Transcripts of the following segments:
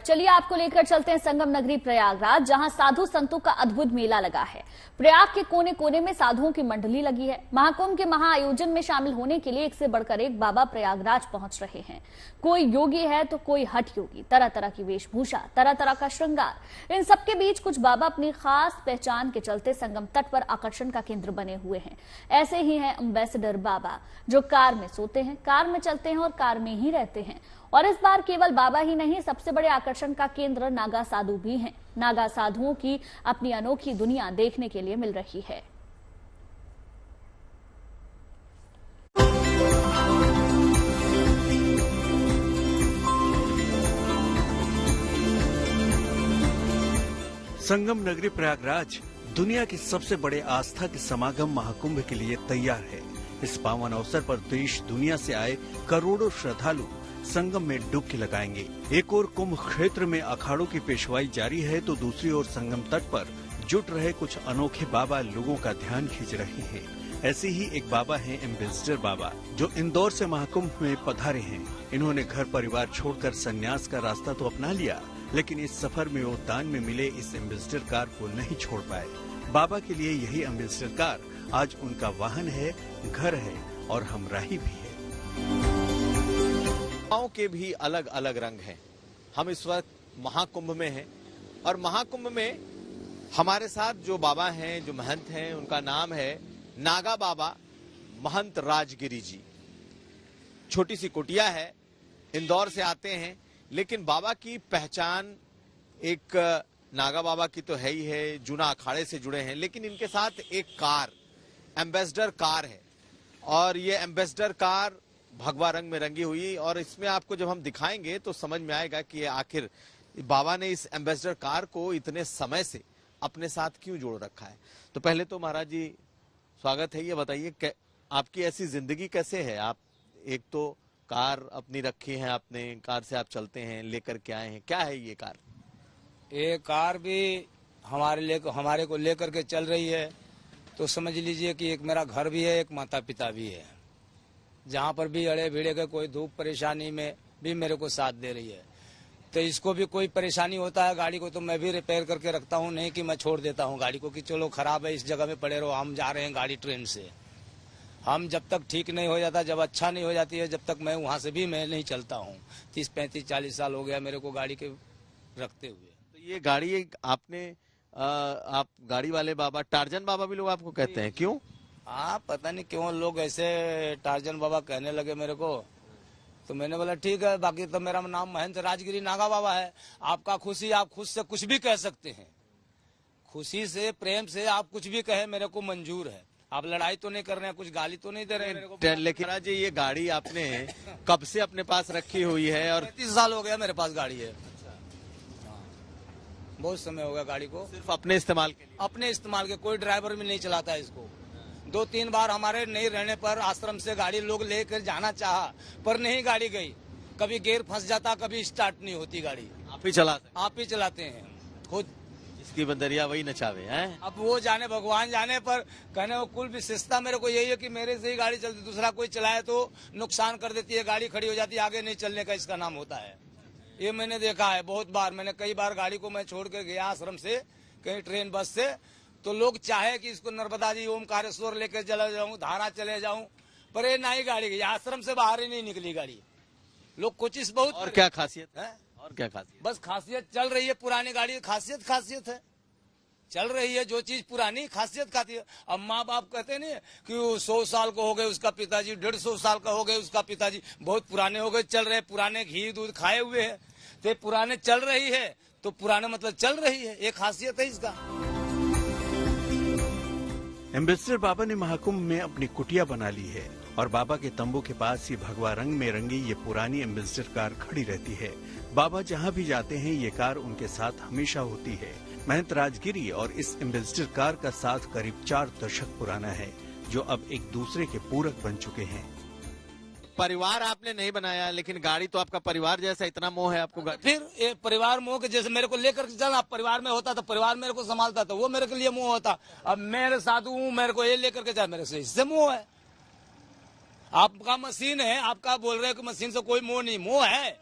चलिए आपको लेकर चलते हैं संगम नगरी प्रयागराज, जहां साधु संतों का अद्भुत मेला लगा है। प्रयाग के कोने कोने में साधुओं की मंडली लगी है। महाकुंभ के महाआयोजन में शामिल होने के लिए एक से बढ़कर एक बाबा प्रयागराज पहुंच रहे हैं। कोई योगी है तो कोई हठ योगी, तरह तरह की वेशभूषा, तरह तरह का श्रृंगार। इन सबके बीच कुछ बाबा अपनी खास पहचान के चलते संगम तट पर आकर्षण का केंद्र बने हुए हैं। ऐसे ही हैं एम्बेसडर बाबा, जो कार में सोते हैं, कार में चलते हैं और कार में ही रहते हैं। और इस बार केवल बाबा ही नहीं, सबसे बड़े आकर्षण का केंद्र नागा साधु भी हैं। नागा साधुओं की अपनी अनोखी दुनिया देखने के लिए मिल रही है। संगम नगरी प्रयागराज दुनिया के सबसे बड़े आस्था के समागम महाकुंभ के लिए तैयार है। इस पावन अवसर पर देश दुनिया से आए करोड़ों श्रद्धालु संगम में डुबकी लगाएंगे। एक ओर कुंभ क्षेत्र में अखाड़ों की पेशवाई जारी है, तो दूसरी ओर संगम तट पर जुट रहे कुछ अनोखे बाबा लोगों का ध्यान खींच रहे हैं। ऐसे ही एक बाबा हैं एम्बेसडर बाबा, जो इंदौर से महाकुंभ में पधारे हैं। इन्होंने घर परिवार छोड़कर संन्यास का रास्ता तो अपना लिया, लेकिन इस सफर में वो दान में मिले इस एम्बेसडर कार को नहीं छोड़ पाए। बाबा के लिए यही एम्बेसडर कार आज उनका वाहन है, घर है और हमराही भी है। गाँव के भी अलग अलग रंग हैं। हम इस वक्त महाकुंभ में हैं और महाकुंभ में हमारे साथ जो बाबा हैं, जो महंत हैं, उनका नाम है नागा बाबा महंत राजगिरी जी। छोटी सी कुटिया है, इंदौर से आते हैं, लेकिन बाबा की पहचान एक नागा बाबा की तो है ही है, जूना अखाड़े से जुड़े हैं, लेकिन इनके साथ एक कार, एम्बेसडर कार है। और ये एम्बेसडर कार भगवा रंग में रंगी हुई, और इसमें आपको जब हम दिखाएंगे तो समझ में आएगा कि आखिर बाबा ने इस एम्बेसडर कार को इतने समय से अपने साथ क्यों जोड़ रखा है। तो पहले तो महाराज जी स्वागत है। ये बताइए आपकी ऐसी जिंदगी कैसे है? आप एक तो कार अपनी रखी है आपने, कार से आप चलते हैं, लेकर के आए हैं, क्या है ये कार? ये कार भी हमारे को लेकर के चल रही है, तो समझ लीजिए कि एक मेरा घर भी है, एक माता पिता भी है। जहाँ पर भी अड़े भिड़े के कोई धूप परेशानी में भी मेरे को साथ दे रही है। तो इसको भी कोई परेशानी होता है गाड़ी को, तो मैं भी रिपेयर करके रखता हूँ, नहीं कि मैं छोड़ देता हूँ गाड़ी को कि चलो खराब है इस जगह में पड़े रहो, हम जा रहे हैं गाड़ी ट्रेन से। हम जब तक ठीक नहीं हो जाता, जब अच्छा नहीं हो जाती है, जब तक मैं वहाँ से भी मैं नहीं चलता हूँ। 30, 35, 40 साल हो गया मेरे को गाड़ी के रखते हुए। तो ये गाड़ी आपने आप गाड़ी वाले बाबा, टार्जन बाबा भी लोग आपको कहते हैं, क्यों? हाँ, पता नहीं क्यों लोग ऐसे टार्जन बाबा कहने लगे मेरे को, तो मैंने बोला ठीक है। बाकी तो मेरा नाम महंत राजगिरी नागा बाबा है। आपका खुशी, आप खुद से कुछ भी कह सकते हैं, खुशी से, प्रेम से आप कुछ भी कहे, मेरे को मंजूर है। आप लड़ाई तो नहीं कर रहे हैं, कुछ गाली तो नहीं दे रहे हैं। लेकिन महाराज जी ये गाड़ी आपने कब से अपने पास रखी हुई है? और 30 साल हो गया मेरे पास गाड़ी है। बहुत समय हो गया गाड़ी को। सिर्फ अपने इस्तेमाल के लिए? अपने इस्तेमाल के, कोई ड्राइवर भी नहीं चलाता है इसको। 2-3 बार हमारे नहीं रहने पर आश्रम से गाड़ी लोग लेकर जाना चाहा, पर नहीं गाड़ी गई। कभी गेयर फंस जाता, कभी स्टार्ट नहीं होती गाड़ी। आप ही चलाते? आप ही चलाते हैं खुद। इसकी बंदरिया वही नचावे हैं। अब वो जाने, भगवान जाने, पर कहने वो कुल विशेषता मेरे को यही है कि मेरे से ही गाड़ी चलती, दूसरा कोई चलाए तो नुकसान कर देती है, गाड़ी खड़ी हो जाती है, आगे नहीं चलने का इसका नाम होता है। ये मैंने देखा है बहुत बार। मैंने कई बार गाड़ी को मैं छोड़ कर गया आश्रम से, कहीं ट्रेन बस से, तो लोग चाहे कि इसको नर्मदा जी ओमकारेश्वर लेकर चला जाऊं, धारा चले जाऊं, पर ये नहीं गाड़ी गई, आश्रम से बाहर ही नहीं निकली गाड़ी। लोग कोशिश बहुत। और क्या खासियत है? और क्या खासियत? बस खासियत चल रही है, पुरानी गाड़ी खासियत है, चल रही है। जो चीज पुरानी खासियत खाती है। अब माँ बाप कहते नहीं कि 100 साल को हो गए उसका पिताजी, 150 साल का हो गए उसका पिताजी, बहुत पुराने हो गए, चल रहे, पुराने घी दूध खाए हुए हैं, तो पुराने चल रही है, तो पुराने मतलब चल रही है, एक खासियत है इसका। एम्बेसडर बाबा ने महाकुंभ में अपनी कुटिया बना ली है और बाबा के तंबू के पास ही भगवा रंग में रंगी ये पुरानी एम्बेसडर कार खड़ी रहती है। बाबा जहाँ भी जाते हैं ये कार उनके साथ हमेशा होती है। महंत राजगिरी और इस एम्बेसडर कार का साथ करीब 4 दशक पुराना है, जो अब एक दूसरे के पूरक बन चुके हैं। परिवार आपने नहीं बनाया, लेकिन गाड़ी तो आपका परिवार जैसा, इतना मोह है आपको गाड़ी? फिर ये परिवार मोह के जैसे मेरे को लेकर चलना, परिवार में होता तो परिवार मेरे को संभालता, तो वो मेरे के लिए मोह होता। अब मेरे साधु हूँ, मेरे को ये लेकर के जाए, मेरे से इससे मोह है। आपका मशीन है, आपका बोल रहे हो कि मशीन से कोई मोह नहीं, मोह है।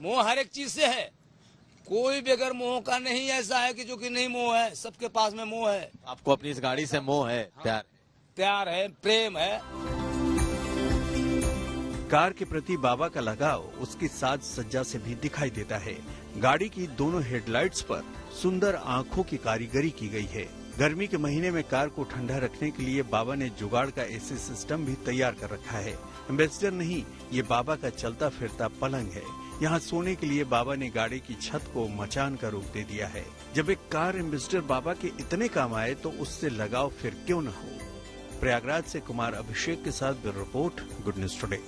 मोह हर एक चीज से है। कोई बगैर मोह का नहीं ऐसा है कि जो कि नहीं मोह है, सबके पास में मोह है, आपको अपनी इस गाड़ी से मोह है, प्यार है, प्रेम है। कार के प्रति बाबा का लगाव उसकी साज सज्जा से भी दिखाई देता है। गाड़ी की दोनों हेडलाइट्स पर सुंदर आंखों की कारीगरी की गई है। गर्मी के महीने में कार को ठंडा रखने के लिए बाबा ने जुगाड़ का एसी सिस्टम भी तैयार कर रखा है। एम्बेसडर नहीं, ये बाबा का चलता फिरता पलंग है। यहाँ सोने के लिए बाबा ने गाड़ी की छत को मचान का रूप दे दिया है। जब एक कार एम्बेसडर बाबा के इतने काम आए तो उससे लगाव फिर क्यों न हो। प्रयागराज से कुमार अभिषेक के साथ bureau report, good news today.